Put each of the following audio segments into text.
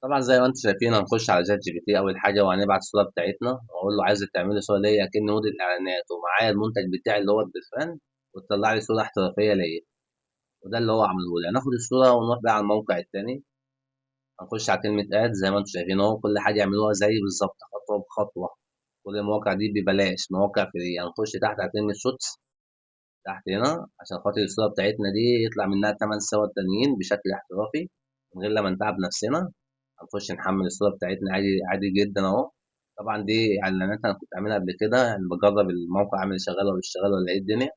طبعا زي ما انتم شايفين هنخش على شات جي بي تي اول حاجه وهنبعت الصوره بتاعتنا واقول له عايز تعمل لي صوره ليا كأن موديل اعلانات ومعايا المنتج بتاعي اللي هو البرفان وتطلع لي صوره احترافيه ليا. وده اللي هو عمله لي. هناخد الصوره ونروح بقى على الموقع التاني. هنخش على كلمه اد زي ما انتم شايفين اهو كل حاجه يعملوها زي بالظبط خطوه بخطوه. كل المواقع دي ببلاش مواقع فري. هنخش تحت على كلمه شوتس تحت هنا عشان خاطر الصوره بتاعتنا دي يطلع منها 8 صور تانيين بشكل احترافي من غير لما نتعب نفسنا. هنخش نحمل الصورة بتاعتنا عادي عادي جدا اهو. طبعا دي اعلانات انا كنت عاملها قبل كده يعني بجرب الموقع عامل شغال ولا مش شغال ولا ايه الدنيا.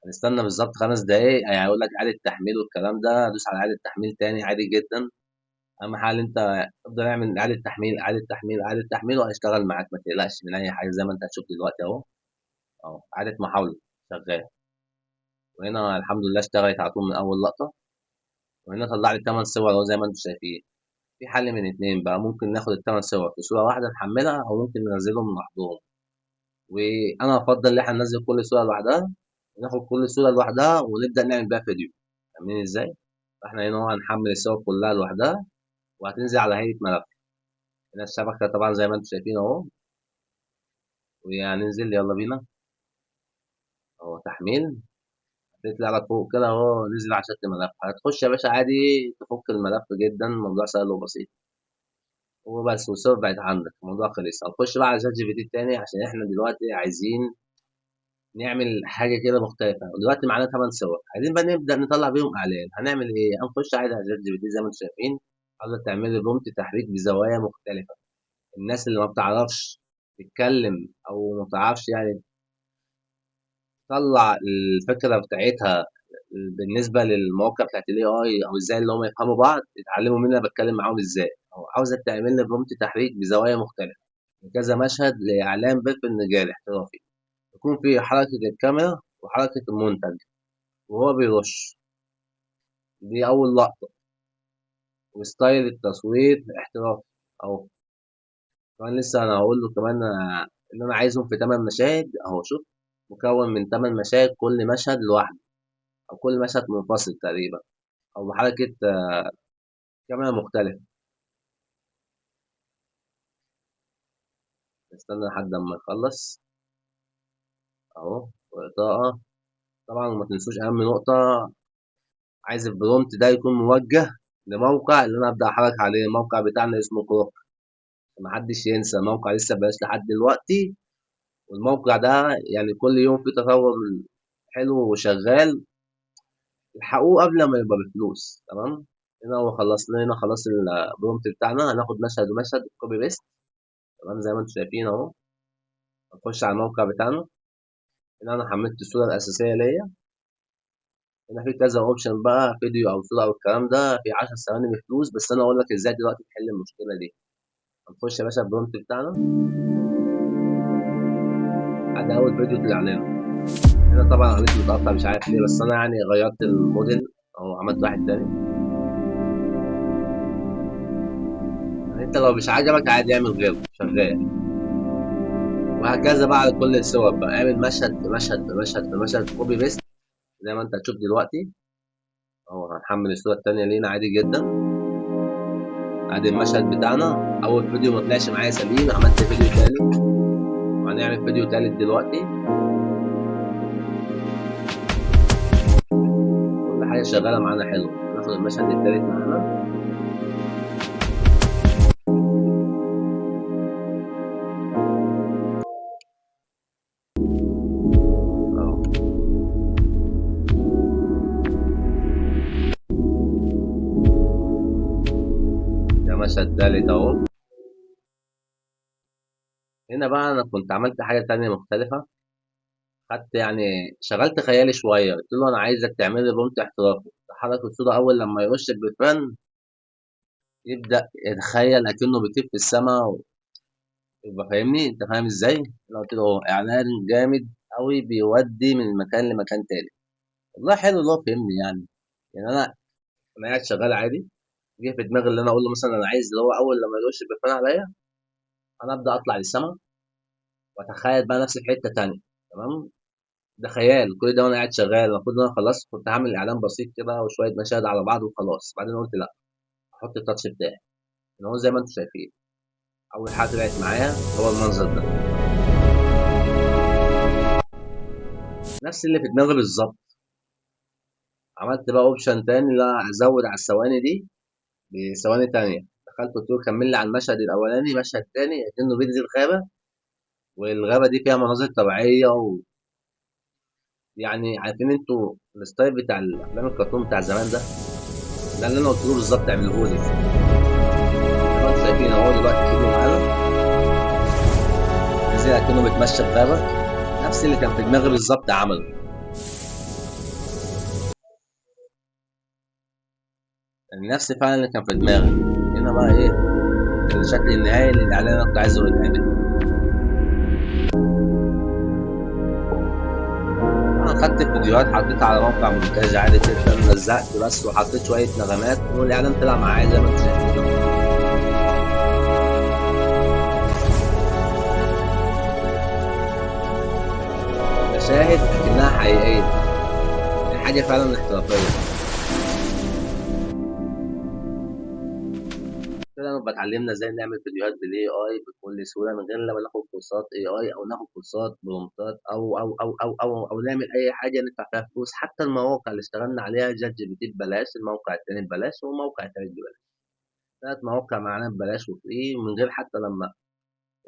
هنستنى بالظبط 5 دقايق يعني هيقول لك اعادة تحميل والكلام ده دوس على اعادة تحميل تاني عادي جدا. اهم حاجة انت افضل اعمل اعادة تحميل اعادة تحميل اعادة تحميل وهيشتغل معاك ما تقلقش من اي حاجة زي ما انت هتشوف دلوقتي اهو. اهو اعادة محاولة شغال. وهنا الحمد لله اشتغلت على طول من اول لقطة. وهنا طلع لي 8 صور اهو زي ما انتم شايفين. في حل من اتنين بقى ممكن ناخد ال8 صور في صورة واحدة نحملها أو ممكن ننزلهم لوحدهم. وأنا أفضل إن إحنا ننزل كل صورة لوحدها وناخد كل صورة لوحدها ونبدأ نعمل بيها فيديو. فاهمين إزاي؟ فإحنا هنا هنحمل الصور كلها لوحدها وهتنزل على هيئة ملف. هنا الشبكة طبعا زي ما انتم شايفين أهو. وهننزل يلا بينا أهو تحميل. تطلع لك فوق كده أهو نزل على شكل ملف هتخش يا باشا عادي تفك الملف جدا الموضوع سهل وبسيط. وبس والصور بقت عندك الموضوع خلص. هنخش بقى على شات جي بي تي التاني عشان احنا دلوقتي عايزين نعمل حاجة كده مختلفة. ودلوقتي معانا 8 صور عايزين بقى نبدأ نطلع بيهم إعلان. هنعمل إيه؟ هنخش عادي على شات جي بي تي زي ما انتم شايفين. عاوزة تعمل لي برومت تحريك بزوايا مختلفة. الناس اللي ما بتعرفش تتكلم أو ما بتعرفش يعني تطلع الفكرة بتاعتها بالنسبة للمواقع بتاعت الاي اي او ازاي اللي هم يفهموا بعض يتعلموا مني انا بتكلم معاهم ازاي. او عاوزك تعمل لي برومت تحريك بزوايا مختلفة كذا مشهد لإعلان بيرفكت نجاري احترافي يكون فيه حركة الكاميرا وحركة المنتج وهو بيرش. دي أول لقطة. وستايل التصوير احترافي أهو. كمان لسه أنا هقول له كمان إن أنا عايزهم في 8 مشاهد أهو شوف. مكون من 8 مشاهد كل مشهد لوحده أو كل مشهد منفصل تقريبا أو بحركة كاميرا مختلفة. نستنى لحد أما يخلص أهو. وإضاءة. طبعا ما تنسوش أهم نقطة. عايز البرومت ده يكون موجه لموقع اللي انا ابدا احرك عليه. الموقع بتاعنا اسمه كروك. محدش ينسى الموقع لسه بلاش لحد دلوقتي. والموقع ده يعني كل يوم فيه تطور حلو وشغال. الحقوه قبل ما يبقى بفلوس تمام. هنا هو خلص لنا خلاص البرومت بتاعنا. هناخد مشهد ومشهد كوبي بيست تمام زي ما انتم شايفين اهو. هنخش على الموقع بتاعنا. هنا انا حملت الصوره الاساسيه ليا. هنا في كذا اوبشن بقى فيديو او صوره او الكلام ده في 10 ثواني بفلوس بس انا اقول لك ازاي دلوقتي تحل المشكله دي. هنخش يا باشا البرومت بتاعنا. ادي اول فيديو طلع لنا. هنا طبعا قميص متقطع مش عارف ليه بس انا يعني غيرت الموديل او عملت واحد تاني. يعني انت لو مش عجبك عادي اعمل غيره شغال. وهكذا بقى على كل الصور بقى اعمل مشهد في مشهد في مشهد في مشهد كوبي بيست زي ما انت هتشوف دلوقتي. اهو هنحمل الصورة التانية لينا عادي جدا. ادي المشهد بتاعنا. اول فيديو ما طلعش معايا سليم عملت فيديو تالت. وهنعمل فيديو تالت دلوقتي. كل حاجة شغالة معانا حلو. هناخد المشهد التالت معانا. اهو ده مشهد تالت اهو. هنا بقى انا كنت عملت حاجة تانية مختلفة. خدت يعني شغلت خيالي شوية قلت له أنا عايزك تعمل لي بومت احترافي تحرك الصورة أول لما يرش البرفان يبدأ يتخيل أكنه بيطير في السماء. يبقى فاهمني أنت فاهم إزاي؟ أنا قلت له إعلان جامد أوي بيودي من مكان لمكان تاني. والله حلو اللي هو فهمني يعني أنا قاعد شغال عادي. جه في دماغي اللي أنا أقول له مثلا أنا عايز اللي هو أول لما يرش البرفان عليا أنا أبدأ أطلع للسما وأتخيل بقى نفسي في حتة تانية. تمام. ده خيال كل ده وانا قاعد شغال. المفروض ان انا خلاص كنت هعمل اعلان بسيط كده وشويه مشاهد على بعض وخلاص. بعدين قلت لا احط التاتش بتاعي. ان هو زي ما انتم شايفين، اول حاجه طلعت معايا هو المنظر ده، نفس اللي في دماغي بالظبط. عملت بقى اوبشن تاني، لا ازود على الثواني دي بثواني تانية. دخلت قلت له كمل لي على المشهد الاولاني، مشهد تاني كأنه بينزل غابه، والغابه دي فيها مناظر طبيعيه يعني عارفين انتوا الستايل بتاع الافلام الكرتون بتاع زمان ده اللي انا قلت له بالظبط اعمله لي. زي ما انتوا شايفين اهو دلوقتي كأنه معانا نزل كأنه بيتمشى في غابه، نفس اللي كان في دماغي بالظبط عمله. يعني نفس فعلا اللي كان في دماغي. هنا بقى ايه الشكل النهائي للاعلان اللي انا كنت عايزه يتعمل. انا خدت الفيديوهات حطيتها على موقع مونتاج عادي جدا، لزقت بس وحطيت شويه نغمات والاعلان طلع معايا زي ما انتم شايفين. مشاهد اكنها حقيقيه، يعني حاجه فعلا احترافيه. كده نبقى اتعلمنا ازاي نعمل فيديوهات بالاي اي بكل سهوله، من غير لما ناخد كورسات اي اي او ناخد كورسات برومتات او نعمل اي حاجه ندفع فيها فلوس. حتى المواقع اللي اشتغلنا عليها جات جي بي تي ببلاش، الموقع التاني ببلاش والموقع التالت ببلاش. ثلاث مواقع معانا ببلاش وفري، ومن غير حتى لما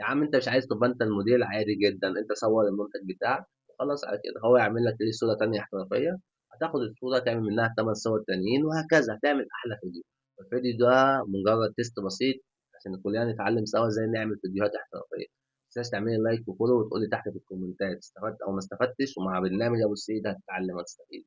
يا عم انت مش عايز تبقى انت المدير عادي جدا، انت صور المنتج بتاعك وخلاص على كده، هو يعمل لك ليه صورة تانية احترافية، هتاخد الصورة تعمل منها 8 صور تانيين وهكذا، هتعمل أحلى فيديو. الفيديو ده مجرد تيست بسيط عشان كلنا نتعلم سوا ازاي نعمل فيديوهات احترافية. متنساش تعملي لايك وفولو وتقولي تحت في الكومنتات استفدت أو ما استفدتش، ومع برنامج أبو السيد هتتعلم وتستفيد.